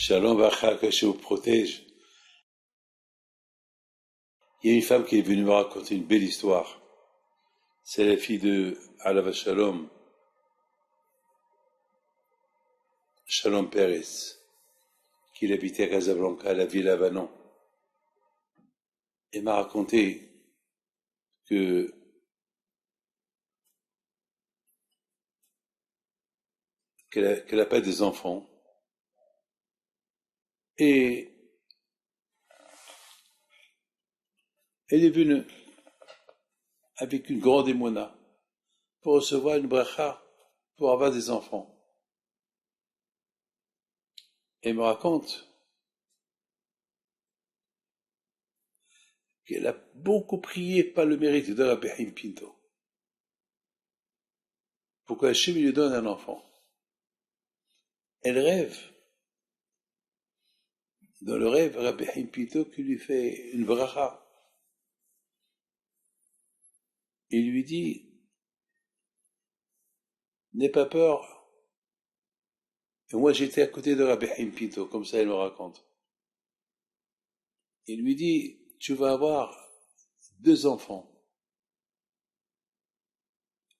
Shalom Vacha, que je vous protège. Il y a une femme qui est venue me raconter une belle histoire. C'est la fille de Alav Shalom, Shalom Peres, qui habitait à Casablanca, à la ville Avanon. Elle m'a raconté qu'elle n'a pas des enfants. Et elle est venue avec une grande émona pour recevoir une bracha, pour avoir des enfants. Elle me raconte qu'elle a beaucoup prié par le mérite de Rabbi Haim Pinto pour qu'Hachem lui donne un enfant. Elle rêve. Dans le rêve, Rabbi Haim Pinto qui lui fait une bracha. Il lui dit, n'aie pas peur. Et moi j'étais à côté de Rabbi Haim Pinto, comme ça elle me raconte. Il lui dit, tu vas avoir 2 enfants.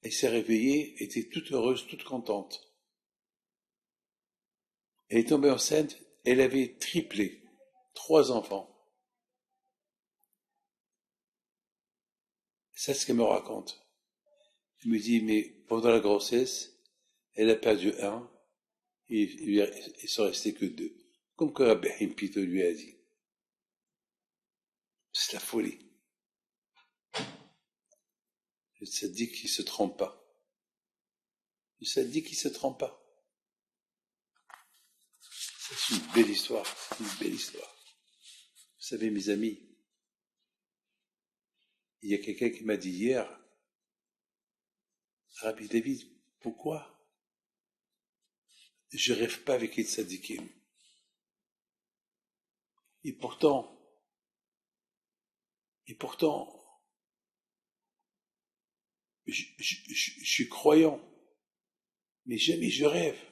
Elle s'est réveillée, était toute heureuse, toute contente. Elle est tombée enceinte, elle avait triplé, 3 enfants. C'est ce qu'elle me raconte. Elle me dit, mais pendant la grossesse, elle a perdu un, et il s'en restait que 2. Comme que Rabbi Haim Pinto lui a dit. C'est la folie. Le tzaddik, il se trompe pas. Le tzaddik, il se trompe pas. C'est une belle histoire. Une belle histoire. Vous savez, mes amis, il y a quelqu'un qui m'a dit hier, Rabbi David, pourquoi je rêve pas avec les tzaddikim? Et pourtant, je suis croyant, mais jamais je rêve.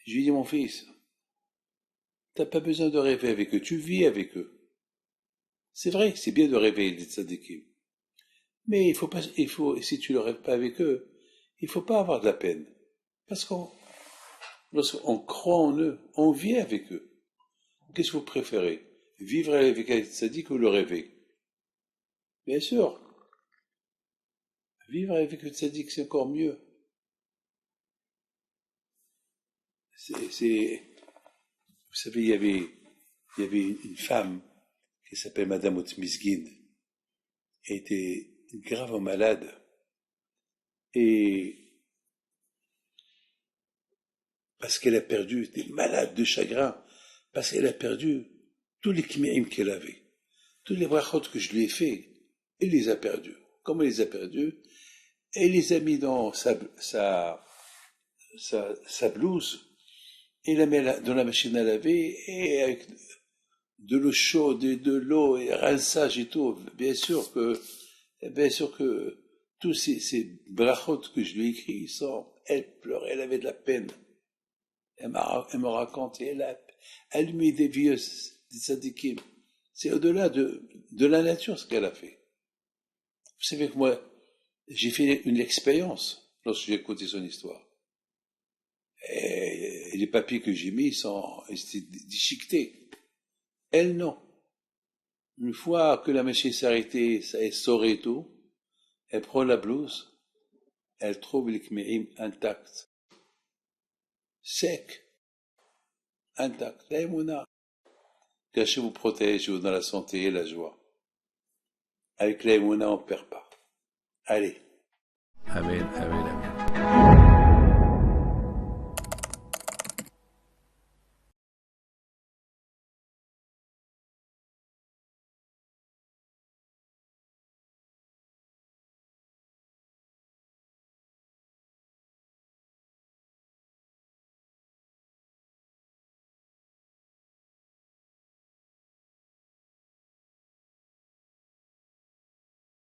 Je lui dis, mon fils, t'as pas besoin de rêver avec eux, tu vis avec eux. C'est vrai, c'est bien de rêver des tzaddikim. Mais si tu ne rêves pas avec eux, il faut pas avoir de la peine. Parce lorsqu'on croit en eux, on vit avec eux. Qu'est-ce que vous préférez? Vivre avec un tzaddik ou le rêver? Bien sûr. Vivre avec le tzaddik, c'est encore mieux. Vous savez, il y avait une femme qui s'appelle Madame Otmisgin. Elle était gravement malade. Et parce qu'elle a perdu, elle était malade de chagrin, parce qu'elle a perdu tous les kmi'im qu'elle avait. Tous les brachot que je lui ai fait, elle les a perdus. Comme elle les a perdus, elle les a mis dans sa blouse, et la met dans la machine à laver, et avec de l'eau chaude et de l'eau, et rinçage et tout, bien sûr que tous ces brachot que je lui ai écrits, elle pleurait, elle avait de la peine. Elle me raconte, elle met des vieux, des tzadikim. C'est au-delà de la nature ce qu'elle a fait. Vous savez que moi, j'ai fait une expérience lorsque j'ai écouté son histoire. Et les papiers que j'ai mis ils étaient déchiquetés. Elle, non. Une fois que la machine s'est arrêtée, ça est soré et tout, elle prend la blouse, elle trouve les kmeim intacts. Sec. Intact. La émouna. Qu'Hachem vous protège, vous dans la santé et la joie. Avec la émouna, on ne perd pas. Allez. Amen, amen, amen.